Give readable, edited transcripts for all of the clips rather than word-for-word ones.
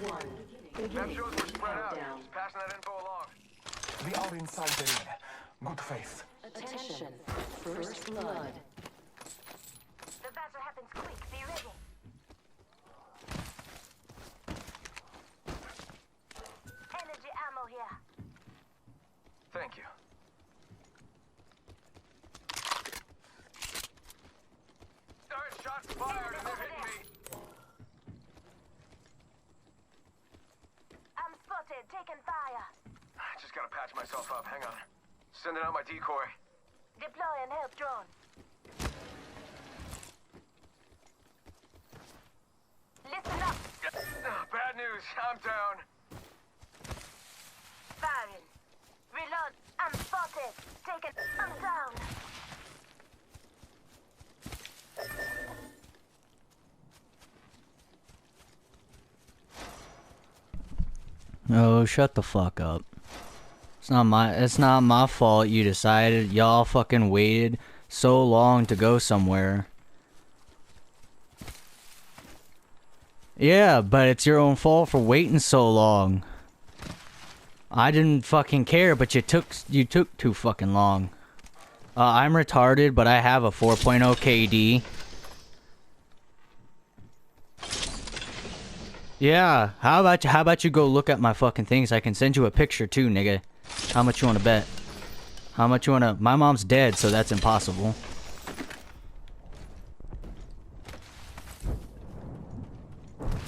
Map shows we're spread out. Just passing that info along. We are inside the ring. Good faith. Attention. First blood. The battle happens quick. Be ready. Energy ammo here. Thank you. Alright, shots fired and they're hitting me. I'm spotted. Taking fire. I just gotta patch myself up. Hang on. Sending out my decoy. Deploying help drone. Listen up. Bad news. I'm down. Firing. Reload. I'm spotted. Taken. I'm down. Oh, shut the fuck up. It's not my fault you decided y'all fucking waited so long to go somewhere. Yeah, but it's your own fault for waiting so long. I didn't fucking care, but you took too fucking long. I'm retarded, but I have a 4.0 KD. Yeah, how about you go look at my fucking things? I can send you a picture too, nigga. How much you wanna bet? How much you wanna? My mom's dead, so that's impossible.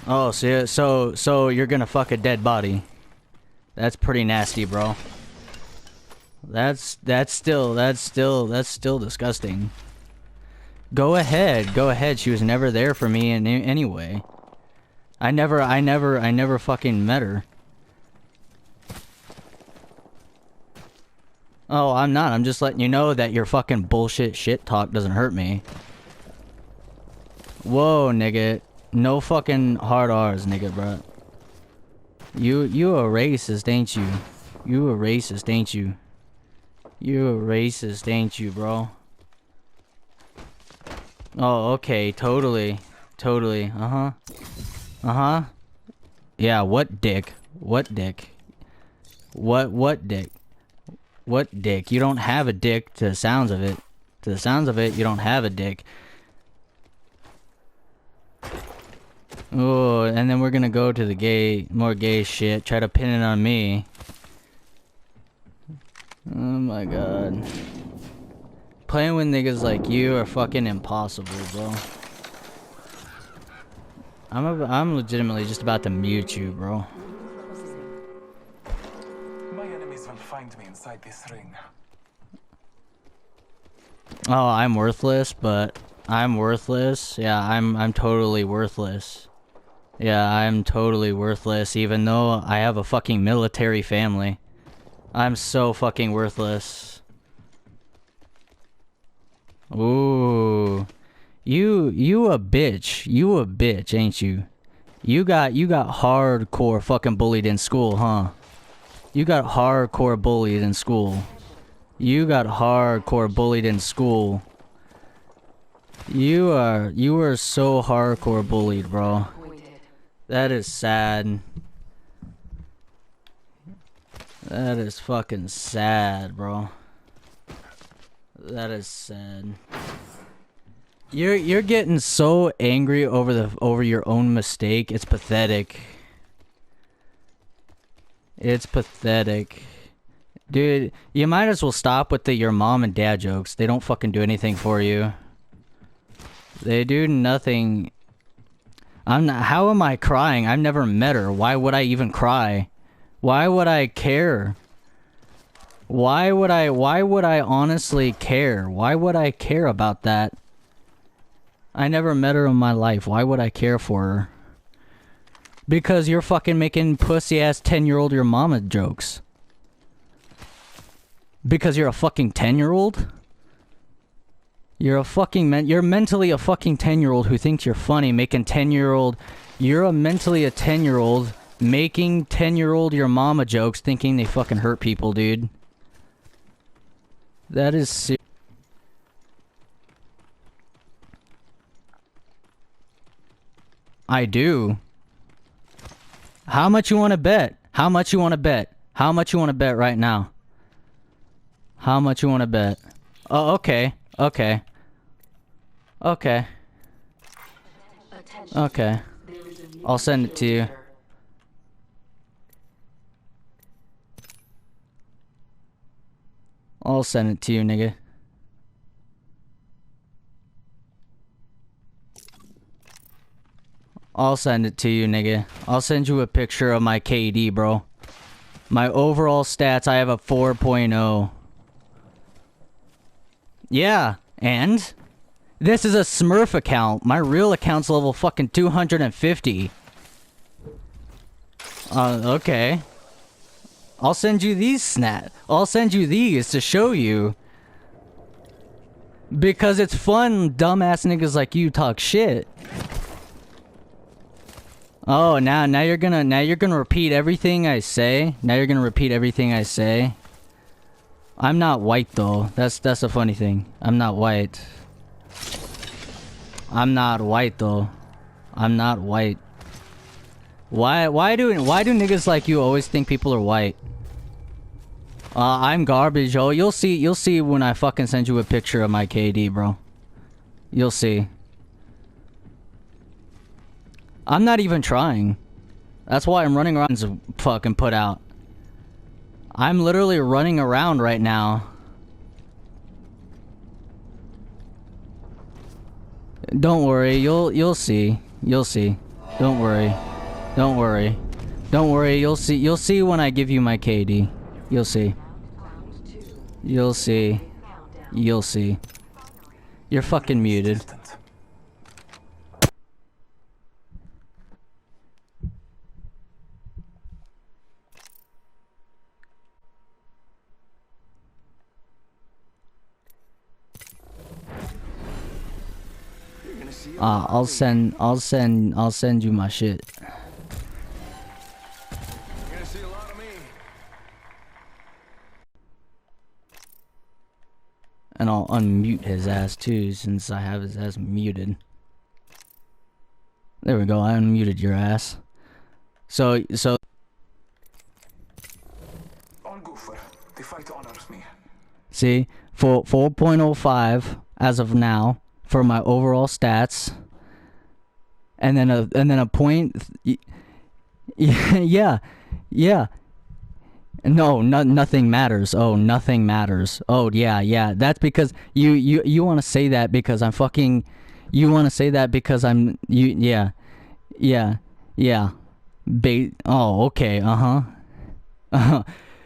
Oh, so you're gonna fuck a dead body? That's pretty nasty, bro. That's still disgusting. Go ahead. She was never there for me in any way. I never fucking met her. Oh, I'm not. I'm just letting you know that your fucking bullshit shit talk doesn't hurt me. Whoa, nigga. No fucking hard R's, nigga, bro. You a racist, ain't you? You a racist, ain't you? You a racist, ain't you, bro? Oh, okay. Totally. Uh-huh. Uh-huh. Yeah, what dick? What dick? What dick? What dick? You don't have a dick to the sounds of it. To the sounds of it, you don't have a dick. Oh, and then we're gonna go to the more gay shit. Try to pin it on me. Oh my god. Playing with niggas like you are fucking impossible, bro. I'm legitimately just about to mute you, bro. My enemies will find me inside this ring. Oh, I'm worthless, but I'm worthless. Yeah, I'm totally worthless. Yeah, I'm totally worthless, even though I have a fucking military family. I'm so fucking worthless. Ooh. You a bitch. You a bitch, ain't you? You got hardcore fucking bullied in school, huh? You got hardcore bullied in school. You got hardcore bullied in school. You are so hardcore bullied, bro. That is sad. That is fucking sad, bro. That is sad. You're getting so angry over your own mistake. It's pathetic. It's pathetic. Dude, you might as well stop with your mom and dad jokes. They don't fucking do anything for you. They do nothing. How am I crying? I've never met her. Why would I even cry? Why would I care? Why would I honestly care? Why would I care about that? I never met her in my life. Why would I care for her? Because you're fucking making pussy-ass 10-year-old your mama jokes. Because you're a fucking 10-year-old? You're mentally a fucking 10-year-old who thinks you're funny, making 10-year-old... You're mentally a 10-year-old making 10-year-old your mama jokes thinking they fucking hurt people, dude. That is I do. How much you want to bet? How much you want to bet? How much you want to bet right now? How much you want to bet? Oh, okay. Okay. Okay. Okay. I'll send it to you. I'll send it to you, nigga. I'll send it to you, nigga. I'll send you a picture of my KD, bro. My overall stats, I have a 4.0. Yeah, and? This is a Smurf account. My real account's level fucking 250. Okay. I'll send you these I'll send you these to show you. Because it's fun, dumbass niggas like you talk shit. Oh, now you're gonna repeat everything I say. Now you're gonna repeat everything I say. I'm not white though. That's a funny thing. I'm not white. I'm not white though. I'm not white. Why do niggas like you always think people are white? I'm garbage, yo. You'll see when I fucking send you a picture of my KD, bro. You'll see. I'm not even trying. That's why I'm running around to fucking put out. I'm literally running around right now. Don't worry, you'll see. You'll see. Don't worry. Don't worry. Don't worry, you'll see when I give you my KD. You'll see. You'll see. You'll see. You're fucking muted. I'll send you my shit. You're gonna see a lot of me. And I'll unmute his ass too, since I have his ass muted. There we go, I unmuted your ass. So All Goofer. The fight honors me. see, for 4.05 as of now for my overall stats, and then a point. Yeah. No, nothing matters. Oh, nothing matters. Oh, yeah. That's because you want to say that because I'm fucking. You want to say that because I'm you. Yeah. Oh, okay.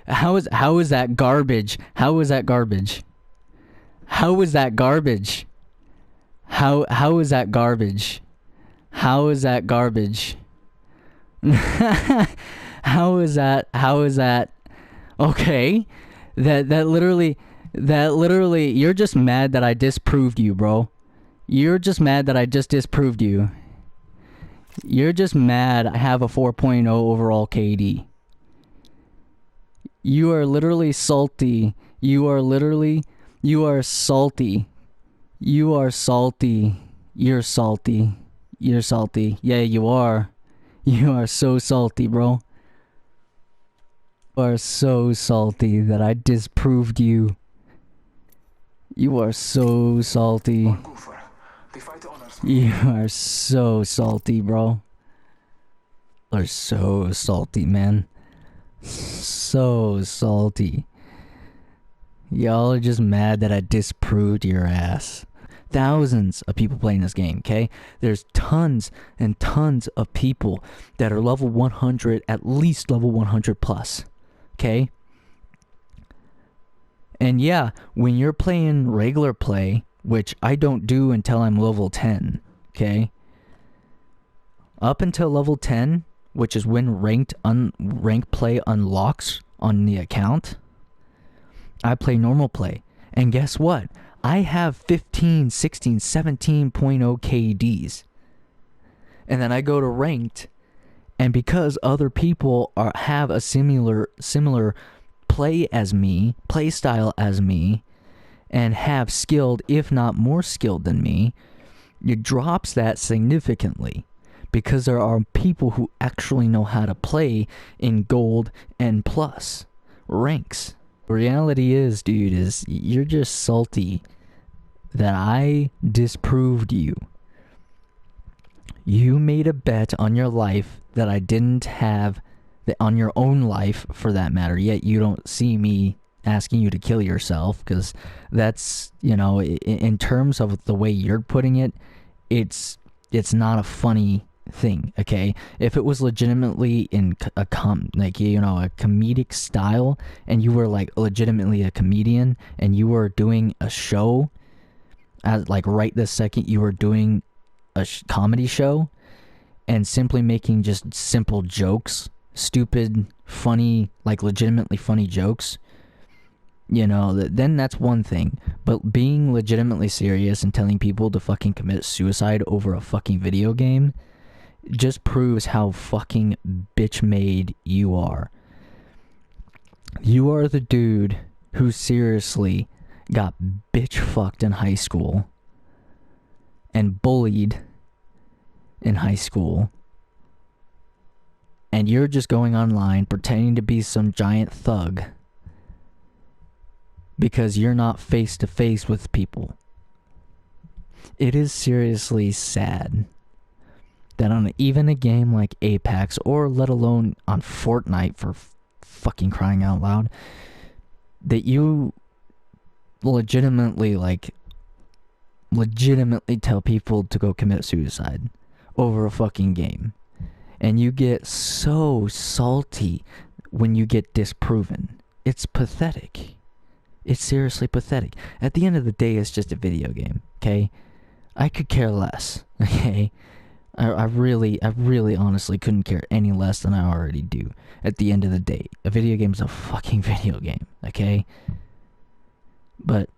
How is that garbage? How is that garbage? How is that garbage? How is that garbage? How is that garbage? How is that? Okay. That literally you're just mad that I disproved you, bro. You're just mad that I just disproved you. You're just mad I have a 4.0 overall KD. You are literally salty. You are salty. You are salty. You're salty. You're salty. Yeah, you are. You are so salty, bro. You are so salty that I disproved you. You are so salty. All Goofer. The fight honors me. You are so salty, bro. You are so salty, man. So salty. Y'all are just mad that I disproved your ass. Thousands of people playing this game, okay? There's tons and tons of people that are level 100, at least level 100 plus, okay? And yeah, when you're playing regular play, which I don't do until I'm level 10, okay? Up until level 10, which is when ranked play unlocks on the account, I play normal play. And guess what? I have 15, 16, 17.0 KDs. And then I go to ranked, and because other people have a similar play style as me, and have skilled, if not more skilled than me, it drops that significantly. because there are people who actually know how to play in gold and plus ranks. The reality is, dude, is you're just salty that I disproved you. You made a bet on your life that I didn't have, on your own life for that matter, yet you don't see me asking you to kill yourself, because that's, you know, in terms of the way you're putting it, it's not a funny thing, okay? If it was legitimately in a comedic style, and you were like legitimately a comedian, and you were doing a show, as like right this second you were doing a comedy show, and simply making just simple jokes, stupid, funny, like legitimately funny jokes, you know, then that's one thing. But being legitimately serious and telling people to fucking commit suicide over a fucking video game just proves how fucking bitch-made you are. You are the dude who seriously got bitch-fucked in high school and bullied in high school, and you're just going online pretending to be some giant thug because you're not face to face with people. It is seriously sad that on even a game like Apex, or let alone on Fortnite, for fucking crying out loud, that you legitimately tell people to go commit suicide over a fucking game. And you get so salty when you get disproven. It's pathetic. It's seriously pathetic. At the end of the day, it's just a video game, okay? I could care less, okay? I really honestly couldn't care any less than I already do. At the end of the day, a video game is a fucking video game, okay? But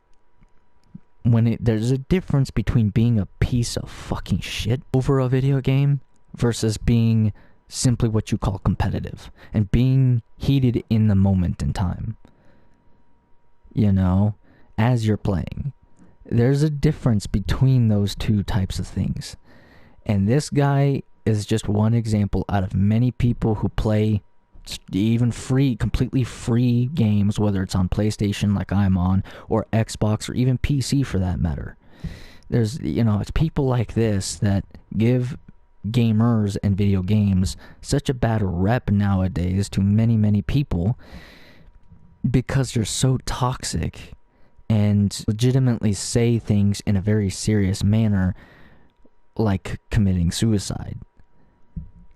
there's a difference between being a piece of fucking shit over a video game versus being simply what you call competitive and being heated in the moment in time. You know, as you're playing. There's a difference between those two types of things. And this guy is just one example out of many people who play even completely free games, whether it's on PlayStation like I'm on, or Xbox, or even PC for that matter. There's, you know, it's people like this that give gamers and video games such a bad rep nowadays to many people, because they're so toxic and legitimately say things in a very serious manner, like committing suicide.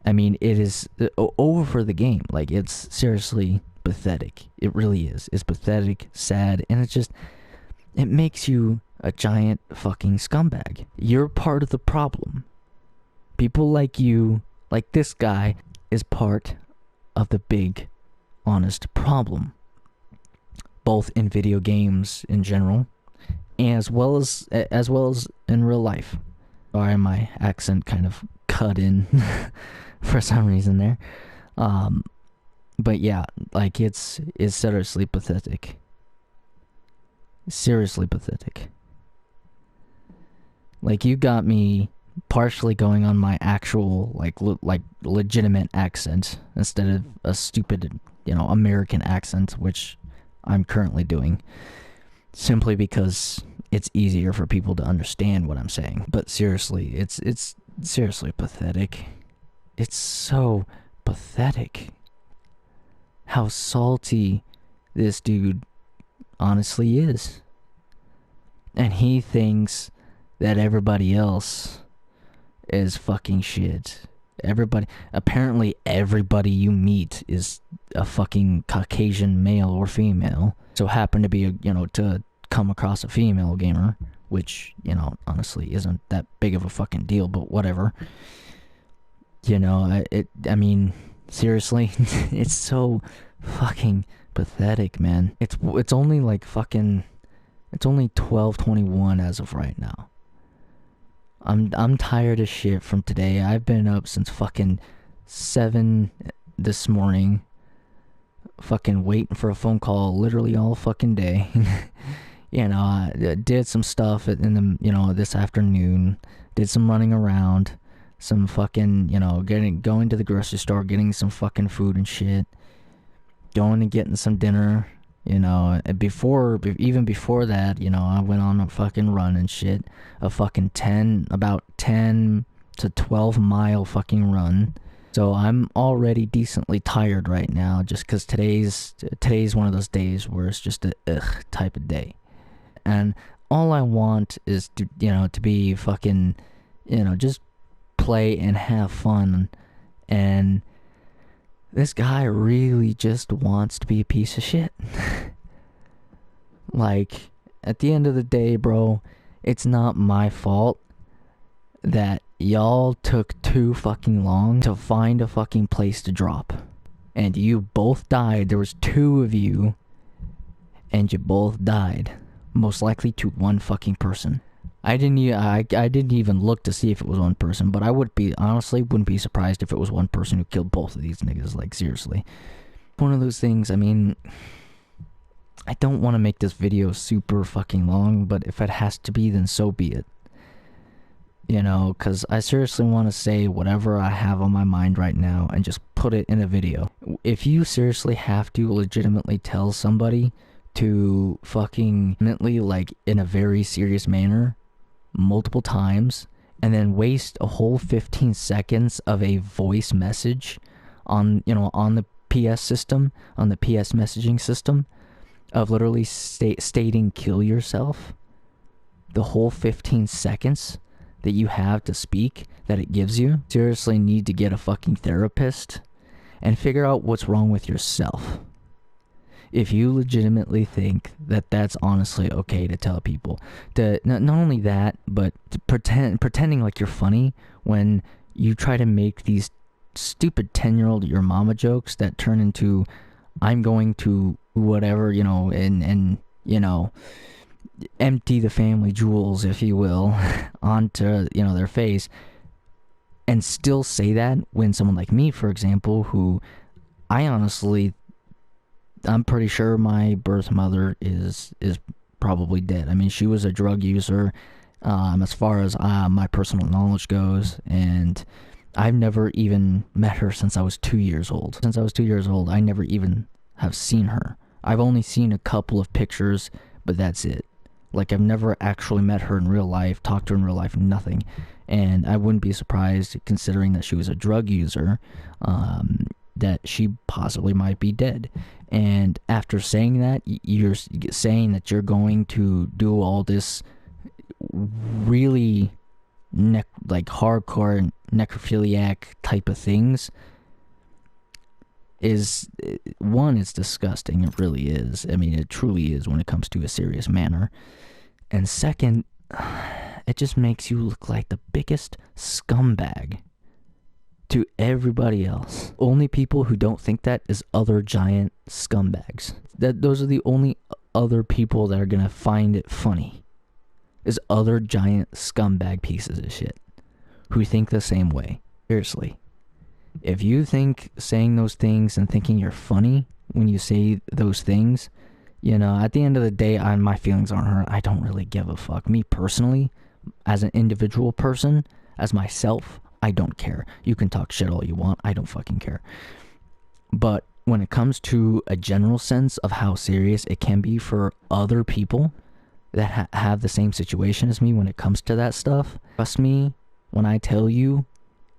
I mean, it is over for the game. Like, it's seriously pathetic. It really is. It's pathetic, sad, and it makes you a giant fucking scumbag. You're part of the problem. People like you, like this guy, is part of the big, honest problem. Both in video games in general, as well as in real life. Sorry, my accent kind of cut in for some reason there. But yeah, like it's seriously pathetic. Seriously pathetic. Like, you got me partially going on my actual like legitimate accent instead of a stupid, you know, American accent, which I'm currently doing, simply because it's easier for people to understand what I'm saying. But seriously, it's seriously pathetic. It's so pathetic how salty this dude honestly is. And he thinks that everybody else is fucking shit. Apparently everybody you meet is a fucking Caucasian male or female. So happen to be to come across a female gamer, which, you know, honestly isn't that big of a fucking deal, but whatever. You know, I mean, seriously, it's so fucking pathetic, man. It's only like fucking, it's only 12:21 as of right now. I'm tired as shit from today. I've been up since fucking 7 this morning, fucking waiting for a phone call literally all fucking day. You know, I did some stuff in the, you know, this afternoon, did some running around, some fucking, you know, going to the grocery store, getting some fucking food and shit, going and getting some dinner, you know. Even before that, you know, I went on a fucking run and shit, a fucking about 10 to 12 mile fucking run. So I'm already decently tired right now, just because today's one of those days where it's just a ugh type of day, and all I want is to, you know, to be fucking, you know, just play and have fun. And this guy really just wants to be a piece of shit. Like, at the end of the day, bro, it's not my fault that y'all took too fucking long to find a fucking place to drop. And you both died. There was 2 of you, and you both died. Most likely to one fucking person. I didn't even look to see if it was one person, but I wouldn't be surprised if it was one person who killed both of these niggas, like, seriously. One of those things, I mean, I don't want to make this video super fucking long, but if it has to be, then so be it. You know, because I seriously want to say whatever I have on my mind right now and just put it in a video. If you seriously have to legitimately tell somebody to fucking, like, in a very serious manner, multiple times, and then waste a whole 15 seconds of a voice message on, you know, on the PS system, on the PS messaging system, of literally stating kill yourself, the whole 15 seconds that you have to speak that it gives you, seriously need to get a fucking therapist and figure out what's wrong with yourself. If you legitimately think that that's honestly okay to tell people, to not only that, but to pretending like you're funny when you try to make these stupid 10-year-old your mama jokes that turn into, I'm going to whatever, you know, and you know, empty the family jewels, if you will, onto, you know, their face, and still say that when someone like me, for example, who I'm pretty sure my birth mother is probably dead. I mean, she was a drug user, as far as my personal knowledge goes, and I've never even met her since I was 2 years old. Since I was 2 years old, I never even have seen her. I've only seen a couple of pictures, but that's it. Like, I've never actually met her in real life, talked to her in real life, nothing. And I wouldn't be surprised, considering that she was a drug user, that she possibly might be dead. And after saying that, you're saying that you're going to do all this really like hardcore necrophiliac type of things is, one, it's disgusting. It really is. I mean, it truly is when it comes to a serious manner. And second, it just makes you look like the biggest scumbag to everybody else. Only people who don't think that is other giant scumbags. Those are the only other people that are gonna find it funny, is other giant scumbag pieces of shit who think the same way. Seriously, if you think saying those things and thinking you're funny when you say those things, you know, at the end of the day, my feelings aren't hurt. I don't really give a fuck. Me personally, as an individual person, as myself, I don't care. You can talk shit all you want. I don't fucking care. But when it comes to a general sense of how serious it can be for other people that have the same situation as me when it comes to that stuff, trust me when I tell you,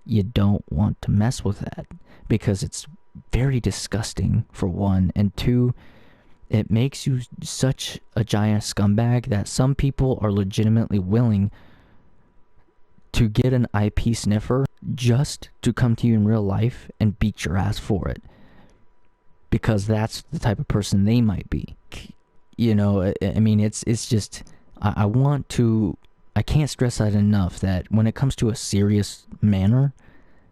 you don't want to mess with that. Because it's very disgusting, for one. And two, it makes you such a giant scumbag that some people are legitimately willing to get an IP sniffer just to come to you in real life and beat your ass for it. Because that's the type of person they might be. You know, I mean, it's just, I can't stress that enough, that when it comes to a serious manner,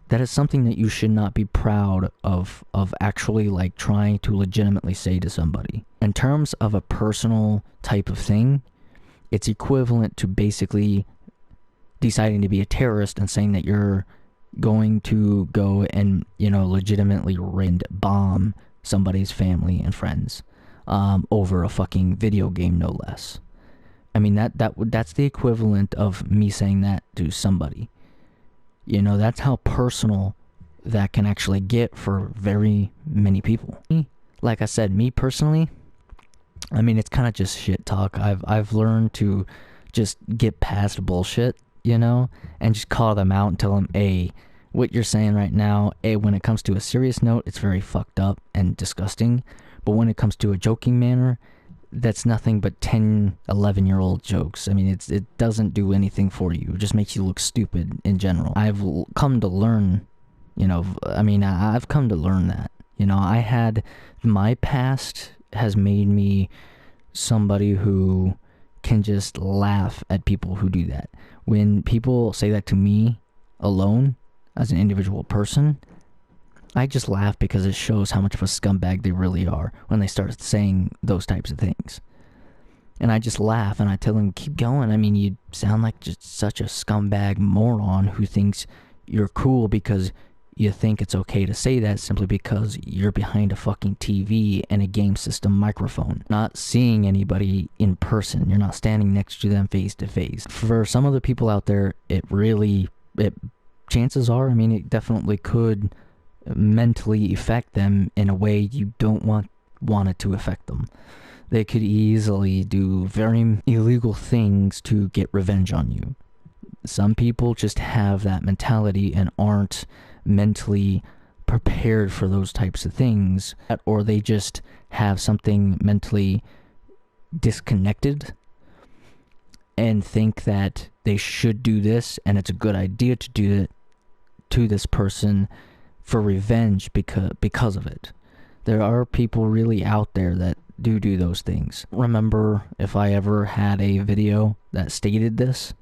that is something that you should not be proud of actually, like, trying to legitimately say to somebody. In terms of a personal type of thing, it's equivalent to basically deciding to be a terrorist and saying that you're going to go and, you know, legitimately bomb somebody's family and friends over a fucking video game, no less. I mean, that's the equivalent of me saying that to somebody. You know, that's how personal that can actually get for very many people. Like I said, me personally, I mean, it's kind of just shit talk. I've learned to just get past bullshit, you know, and just call them out and tell them, hey, what you're saying right now, when it comes to a serious note, it's very fucked up and disgusting. But when it comes to a joking manner, that's nothing but 10, 11-year-old jokes. I mean, it doesn't do anything for you. It just makes you look stupid in general. I've come to learn, you know, I mean, I've come to learn that. You know, my past has made me somebody who can just laugh at people who do that. When people say that to me alone, as an individual person, I just laugh because it shows how much of a scumbag they really are when they start saying those types of things. And I just laugh and I tell them, keep going. I mean, you sound like just such a scumbag moron who thinks you're cool because you think it's okay to say that simply because you're behind a fucking TV and a game system microphone. Not seeing anybody in person. You're not standing next to them face to face. For some of the people out there, chances are, I mean, it definitely could mentally affect them in a way you don't want it to affect them. They could easily do very illegal things to get revenge on you. Some people just have that mentality and aren't mentally prepared for those types of things, or they just have something mentally disconnected and think that they should do this and it's a good idea to do it to this person for revenge because of it. There are people really out there that do those things. Remember if I ever had a video that stated this.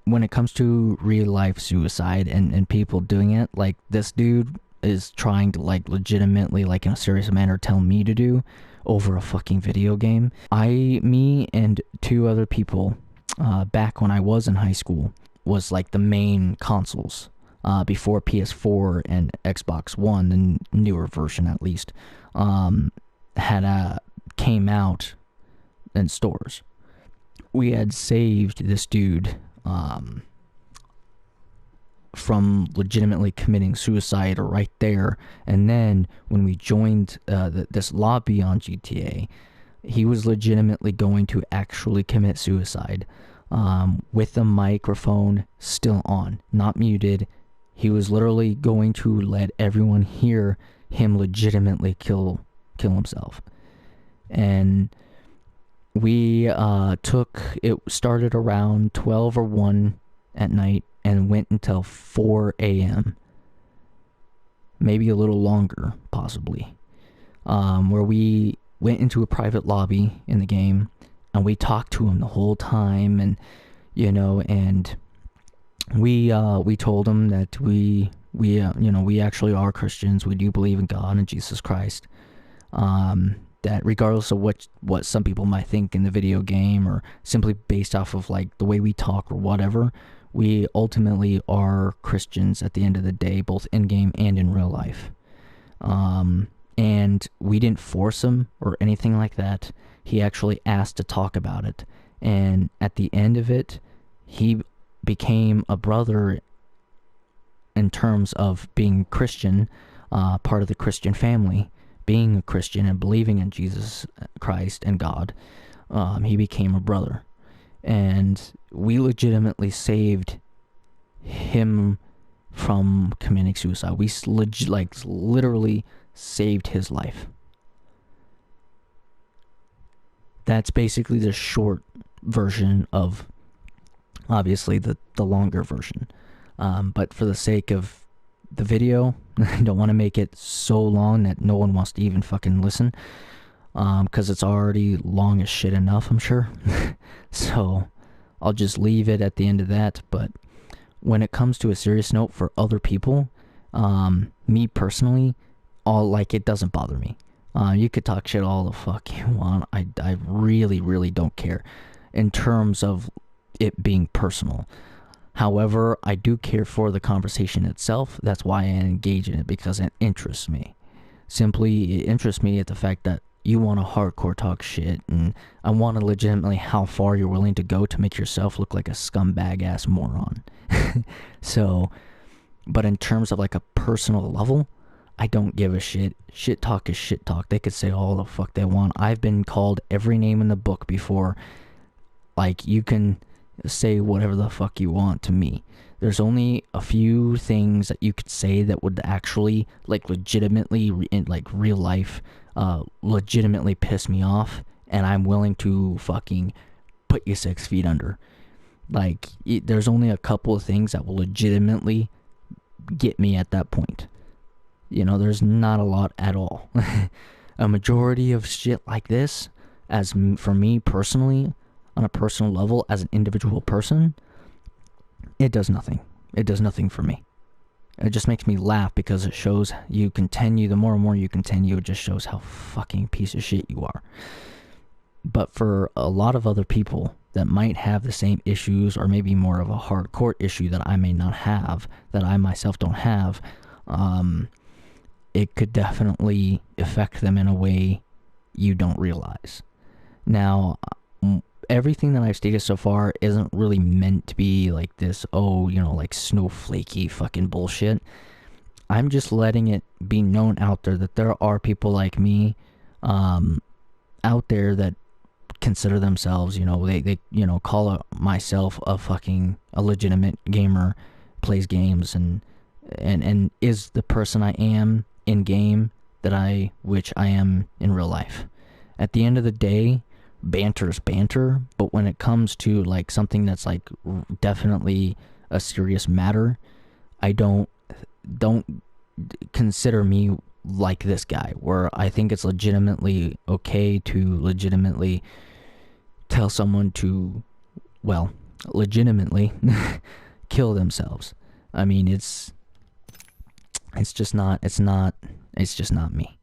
When it comes to real life suicide and people doing it, like this dude is trying to like legitimately, like in a serious manner, tell me to do over a fucking video game. Me and two other people back when I was in high school was like the main consoles before PS4 and Xbox One, the newer version at least, came out in stores. We had saved this dude from legitimately committing suicide right there, and then when we joined this lobby on GTA, he was legitimately going to actually commit suicide with the microphone still on, not muted. He was literally going to let everyone hear him legitimately kill himself. And we it started around 12 or 1 at night and went until 4 a.m. Maybe a little longer, possibly. Where we went into a private lobby in the game and we talked to him the whole time, and you know, and we told him that we actually are Christians. We do believe in God and Jesus Christ. That regardless of what some people might think in the video game, or simply based off of like the way we talk or whatever, we ultimately are Christians at the end of the day, both in game and in real life. And we didn't force him or anything like that. He actually asked to talk about it, and at the end of it, he became a brother in terms of being Christian, part of the Christian family. Being a Christian and believing in Jesus Christ and God, he became a brother. And we legitimately saved him from committing suicide. We literally saved his life. That's basically the short version of, obviously, the longer version. But for the sake of the video, I don't want to make it so long that no one wants to even fucking listen, because it's already long as shit enough, I'm sure. So I'll just leave it at the end of that. But when it comes to a serious note for other people, me personally, it doesn't bother me. You could talk shit all the fuck you want. I really, really don't care in terms of it being personal. However, I do care for the conversation itself. That's why I engage in it, because it interests me. Simply, it interests me at the fact that you want to hardcore talk shit, and I want to legitimately how far you're willing to go to make yourself look like a scumbag ass moron. So, but in terms of like a personal level, I don't give a shit. Shit talk is shit talk. They could say all the fuck they want. I've been called every name in the book before. Like, you can say whatever the fuck you want to me. There's only a few things that you could say that would actually, like, legitimately, in like real life, legitimately piss me off, and I'm willing to fucking put you 6 feet under. Like, there's only a couple of things that will legitimately get me at that point. You know, there's not a lot at all. A majority of shit like this, for me personally, on a personal level, as an individual person, it does nothing. It does nothing for me. It just makes me laugh because it shows you continue, the more and more you continue, it just shows how fucking piece of shit you are. But for a lot of other people that might have the same issues, or maybe more of a hardcore issue that I may not have, that I myself don't have, it could definitely affect them in a way you don't realize. Now, everything that I've stated so far isn't really meant to be like this, like snowflakey fucking bullshit. I'm just letting it be known out there that there are people like me out there that consider themselves, they call myself a legitimate gamer, plays games, and is the person I am in game which I am in real life. At the end of the day, banter's banter, but when it comes to like something that's like definitely a serious matter, I don't consider me like this guy, where I think it's legitimately okay to legitimately tell someone to, well, legitimately kill themselves. I mean, it's just not me.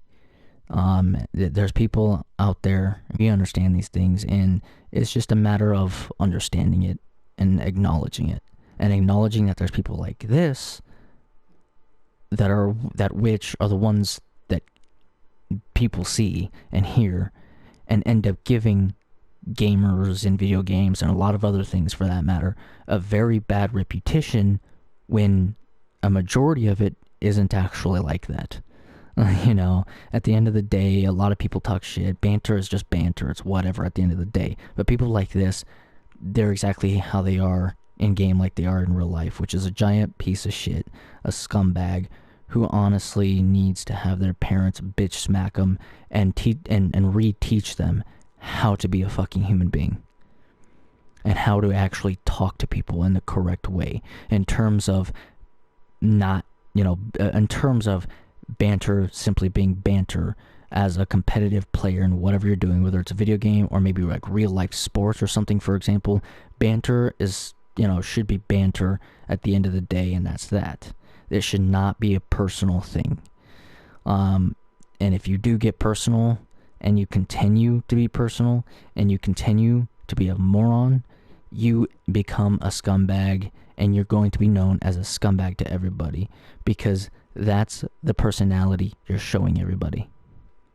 There's people out there, we understand these things, and it's just a matter of understanding it and acknowledging it, and acknowledging that there's people like this which are the ones that people see and hear and end up giving gamers and video games, and a lot of other things for that matter, a very bad reputation, when a majority of it isn't actually like that. At the end of the day, a lot of people talk shit. Banter is just banter. It's whatever at the end of the day. But people like this, they're exactly how they are in game, like they are in real life, which is a giant piece of shit, a scumbag who honestly needs to have their parents bitch smack them and reteach them how to be a fucking human being, and how to actually talk to people in the correct way, in terms of banter simply being banter as a competitive player in whatever you're doing, whether it's a video game or maybe like real life sports or something, for example. Banter is, should be banter at the end of the day, and that's that. It should not be a personal thing. And if you do get personal, and you continue to be personal, and you continue to be a moron, you become a scumbag, and you're going to be known as a scumbag to everybody, because that's the personality you're showing everybody.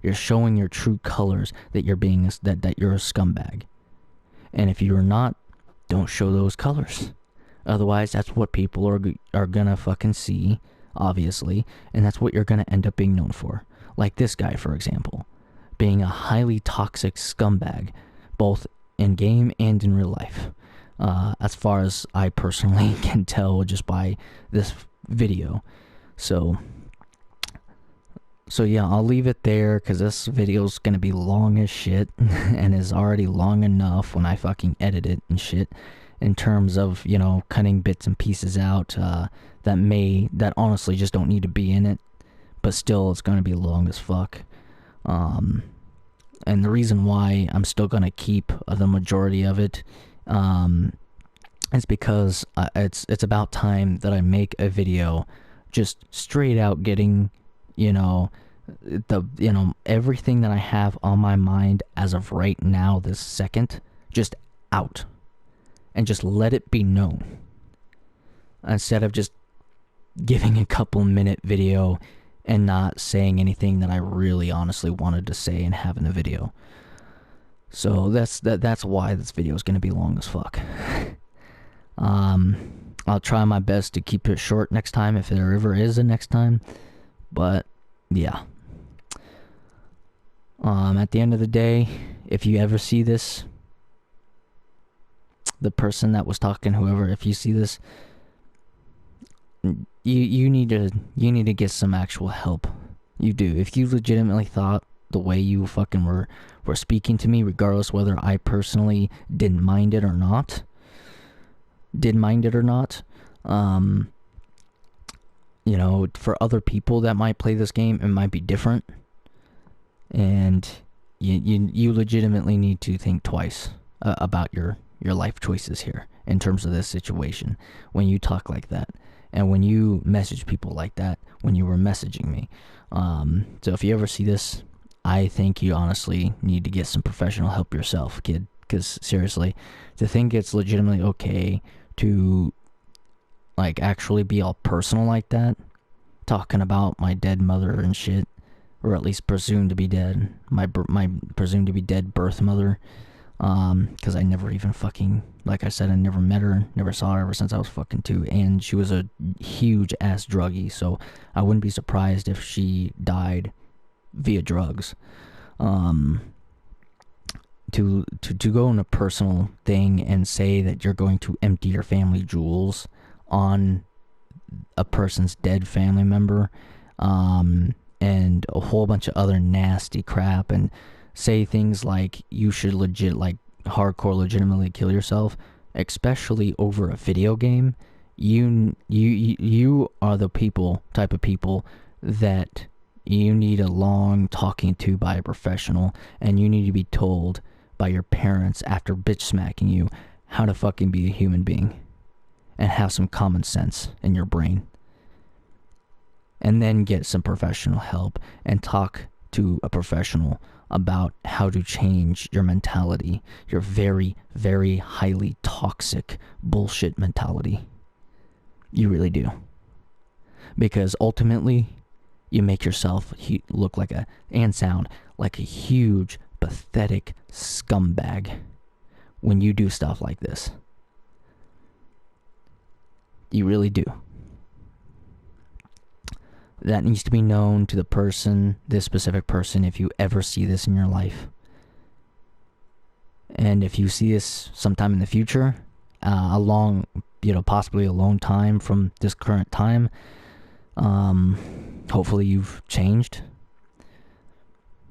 You're showing your true colors that you're that you're a scumbag. And if you're not, don't show those colors. Otherwise, that's what people are gonna fucking see, obviously, and that's what you're gonna end up being known for. Like this guy, for example, being a highly toxic scumbag, both in game and in real life. As far as I personally can tell just by this video. So yeah, I'll leave it there, because this video's gonna be long as shit, and is already long enough when I fucking edit it and shit, in terms of, cutting bits and pieces out that honestly just don't need to be in it, but still it's gonna be long as fuck. And the reason why I'm still gonna keep the majority of it is because it's about time that I make a video just straight out getting, everything that I have on my mind as of right now, this second, just out, and just let it be known, instead of just giving a couple minute video and not saying anything that I really honestly wanted to say and have in the video. So that's why this video is going to be long as fuck. I'll try my best to keep it short next time, if there ever is a next time. But yeah. At the end of the day, if you ever see this, the person that was talking, whoever, if you see this, you need to get some actual help. You do. If you legitimately thought the way you fucking were speaking to me, regardless whether I personally didn't mind it or not, you know, for other people that might play this game, it might be different. And you legitimately need to think twice about your life choices here in terms of this situation when you talk like that and when you message people like that, when you were messaging me. So if you ever see this, I think you honestly need to get some professional help yourself, kid. Because seriously, to think it's legitimately okay to like actually be all personal like that, talking about my dead mother and shit, or at least presumed to be dead, my presumed to be dead birth mother, because I never even fucking, like I said, I never met her, never saw her ever since I was fucking 2, and she was a huge ass druggie, so I wouldn't be surprised if she died via drugs. To go on a personal thing and say that you're going to empty your family jewels on a person's dead family member, and a whole bunch of other nasty crap, and say things like you should hardcore legitimately kill yourself, especially over a video game, you are the type of people that you need a long talking to by a professional, and you need to be told by your parents after bitch smacking you how to fucking be a human being and have some common sense in your brain. And then get some professional help and talk to a professional about how to change your mentality, your very, very highly toxic bullshit mentality. You really do. Because ultimately, you make yourself look like and sound like a huge, pathetic scumbag when you do stuff like this. You really do. That needs to be known to this specific person, if you ever see this in your life. And if you see this sometime in the future, possibly a long time from this current time, hopefully you've changed.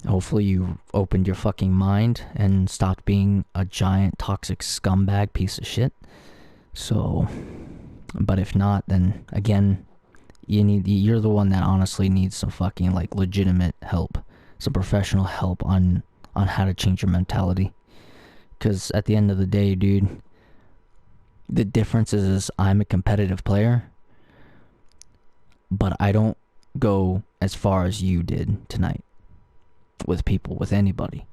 Hopefully you opened your fucking mind and stopped being a giant toxic scumbag piece of shit. So, but if not, then again, you're the one that honestly needs some fucking legitimate help, some professional help on how to change your mentality. Because at the end of the day, dude, the difference is I'm a competitive player, but I don't go as far as you did tonight with people, with anybody.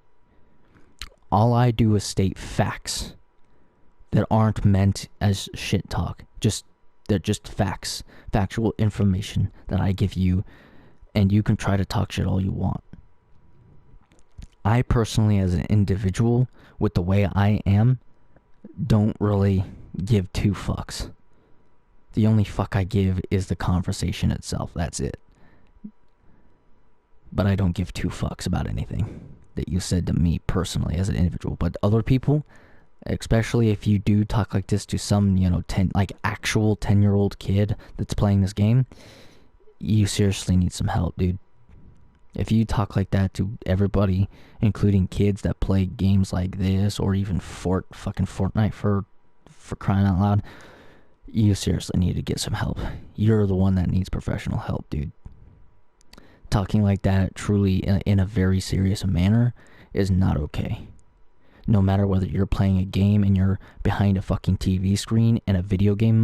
All I do is state facts that aren't meant as shit talk. They're just facts, factual information that I give you, and you can try to talk shit all you want. I personally, as an individual, with the way I am, don't really give two fucks. The only fuck I give is the conversation itself, that's it. But I don't give two fucks about anything that you said to me personally as an individual. But other people, especially if you do talk like this to some, actual 10-year-old kid that's playing this game, you seriously need some help, dude. If you talk like that to everybody, including kids that play games like this, or even fucking Fortnite for crying out loud, you seriously need to get some help. You're the one that needs professional help, dude. Talking like that truly in a very serious manner is not okay. No matter whether you're playing a game and you're behind a fucking TV screen and a video game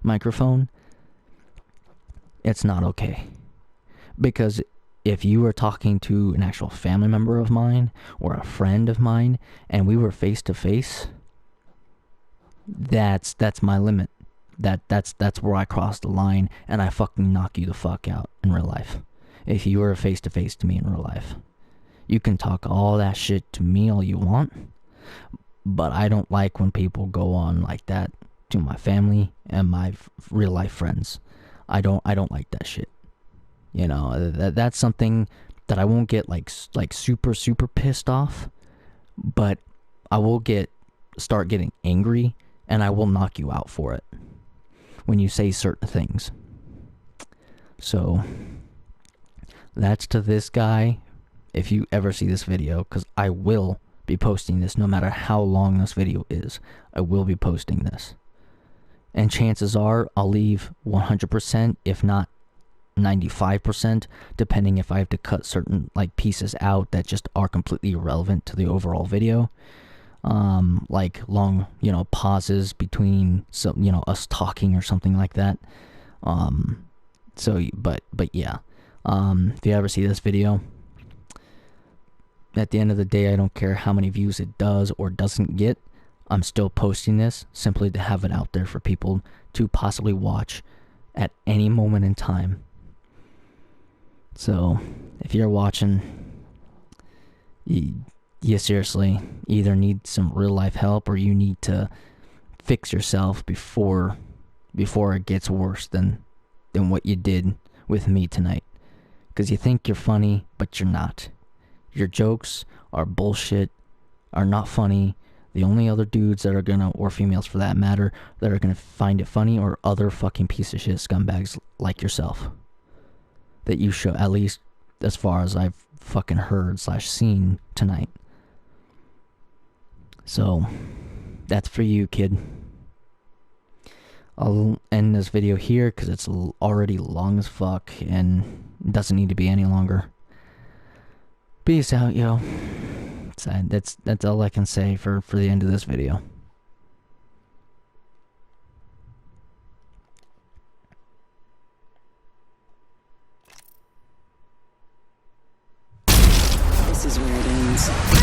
microphone, it's not okay. Because if you were talking to an actual family member of mine or a friend of mine and we were face to face, that's my limit. That's where I cross the line and I fucking knock you the fuck out in real life. if you were face to face to me in real life. You can talk all that shit to me all you want, but I don't like when people go on like that to my family and my real life friends. I don't like that shit. You know, that's something that I won't get like super pissed off, but I will start getting angry, and I will knock you out for it when you say certain things. So that's to this guy. If you ever see this video, because I will be posting this no matter how long this video is, I will be posting this. And chances are I'll leave 100%, if not 95%, depending if I have to cut certain like pieces out that just are completely irrelevant to the overall video. Like long, pauses between some, us talking or something like that. But yeah. If you ever see this video, at the end of the day, I don't care how many views it does or doesn't get. I'm still posting this simply to have it out there for people to possibly watch at any moment in time. So, if you're watching, you seriously either need some real life help or you need to fix yourself before it gets worse than what you did with me tonight. Because you think you're funny, but you're not. Your jokes are bullshit, are not funny. The only other dudes that are gonna, or females for that matter, that are gonna find it funny are other fucking piece of shit scumbags like yourself. That you show, at least as far as I've fucking heard / seen tonight. So, that's for you, kid. I'll end this video here because it's already long as fuck and doesn't need to be any longer. Peace out, yo. That's all I can say for the end of this video. This is where it ends.